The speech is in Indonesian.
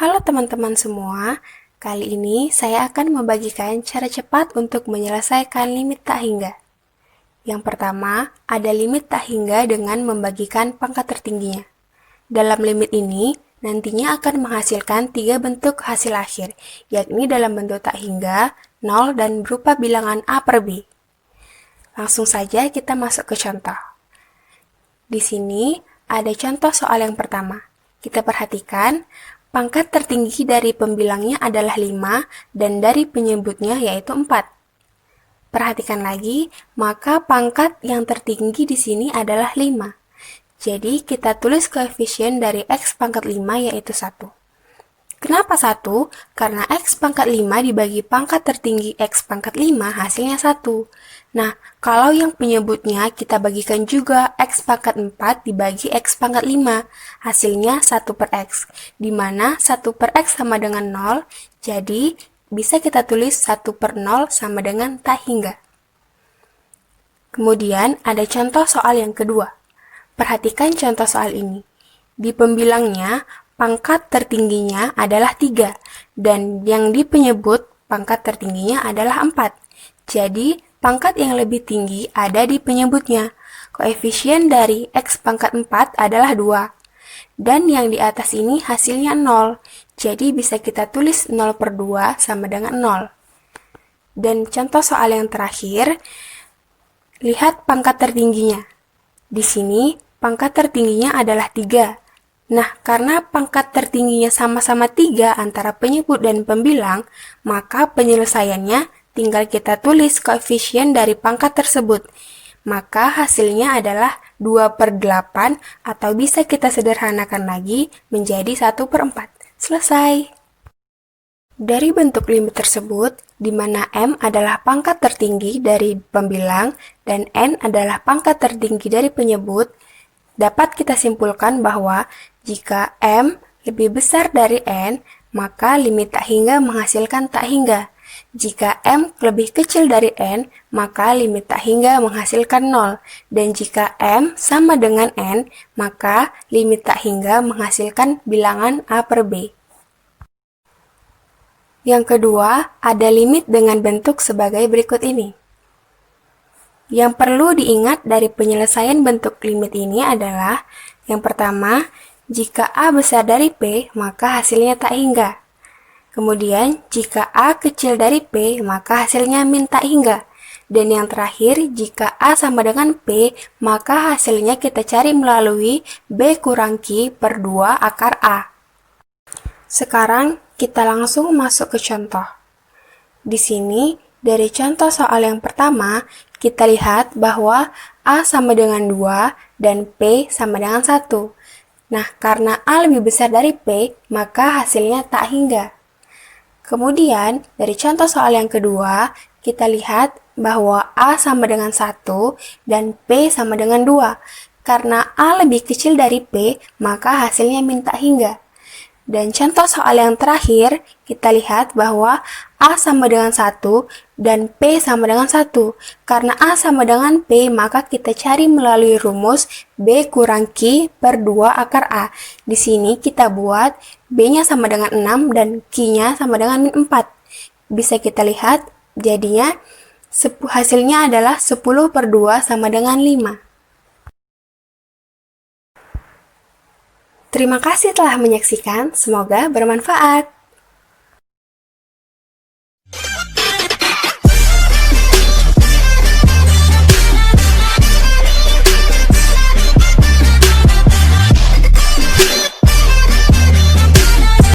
Halo teman-teman semua, kali ini saya akan membagikan cara cepat untuk menyelesaikan limit tak hingga. Yang pertama, ada limit tak hingga dengan membagikan pangkat tertingginya. Dalam limit ini, nantinya akan menghasilkan 3 bentuk hasil akhir, yakni dalam bentuk tak hingga, 0, dan berupa bilangan A per B. Langsung saja kita masuk ke contoh. Di sini ada contoh soal yang pertama. Kita perhatikan, pangkat tertinggi dari pembilangnya adalah 5 dan dari penyebutnya yaitu 4. Perhatikan lagi, maka pangkat yang tertinggi di sini adalah 5. Jadi kita tulis koefisien dari X pangkat 5 yaitu 1. Kenapa 1? Karena X pangkat 5 dibagi pangkat tertinggi X pangkat 5 hasilnya 1. Nah, kalau yang penyebutnya kita bagikan juga X pangkat 4 dibagi X pangkat 5, hasilnya 1 per X, di mana 1 per X sama dengan 0, jadi bisa kita tulis 1 per 0 sama dengan tak hingga. Kemudian ada contoh soal yang kedua. Perhatikan contoh soal ini. Di pembilangnya, pangkat tertingginya adalah 3, dan yang di penyebut pangkat tertingginya adalah 4. Jadi, pangkat yang lebih tinggi ada di penyebutnya. Koefisien dari X pangkat 4 adalah 2. Dan yang di atas ini hasilnya 0. Jadi, bisa kita tulis 0 per 2 sama dengan 0. Dan contoh soal yang terakhir, lihat pangkat tertingginya. Di sini, pangkat tertingginya adalah 3. Nah, karena pangkat tertingginya sama-sama 3 antara penyebut dan pembilang, maka penyelesaiannya tinggal kita tulis koefisien dari pangkat tersebut. Maka hasilnya adalah 2 per 8 atau bisa kita sederhanakan lagi menjadi 1 per 4. Selesai! Dari bentuk limit tersebut, di mana M adalah pangkat tertinggi dari pembilang dan N adalah pangkat tertinggi dari penyebut, dapat kita simpulkan bahwa jika M lebih besar dari N, maka limit tak hingga menghasilkan tak hingga. Jika M lebih kecil dari N, maka limit tak hingga menghasilkan 0. Dan jika M sama dengan N, maka limit tak hingga menghasilkan bilangan A per B. Yang kedua, ada limit dengan bentuk sebagai berikut ini. Yang perlu diingat dari penyelesaian bentuk limit ini adalah, yang pertama, jika A besar dari P, maka hasilnya tak hingga. Kemudian, jika A kecil dari P, maka hasilnya min tak hingga. Dan yang terakhir, jika A sama dengan P, maka hasilnya kita cari melalui B kurang Q per 2 akar A. Sekarang, kita langsung masuk ke contoh. Di sini, dari contoh soal yang pertama, kita lihat bahwa A sama dengan 2 dan P sama dengan 1. Nah, karena A lebih besar dari P, maka hasilnya tak hingga. Kemudian, dari contoh soal yang kedua, kita lihat bahwa A sama dengan 1 dan P sama dengan 2. Karena A lebih kecil dari P, maka hasilnya min tak hingga. Dan contoh soal yang terakhir, kita lihat bahwa A sama dengan 1 dan P sama dengan 1. Karena A sama dengan P, maka kita cari melalui rumus B kurang Q per 2 akar A. Di sini kita buat B-nya sama dengan 6 dan Q-nya sama dengan min 4. Bisa kita lihat, jadinya hasilnya adalah 10 per 2 sama dengan 5. Terima kasih telah menyaksikan, semoga bermanfaat.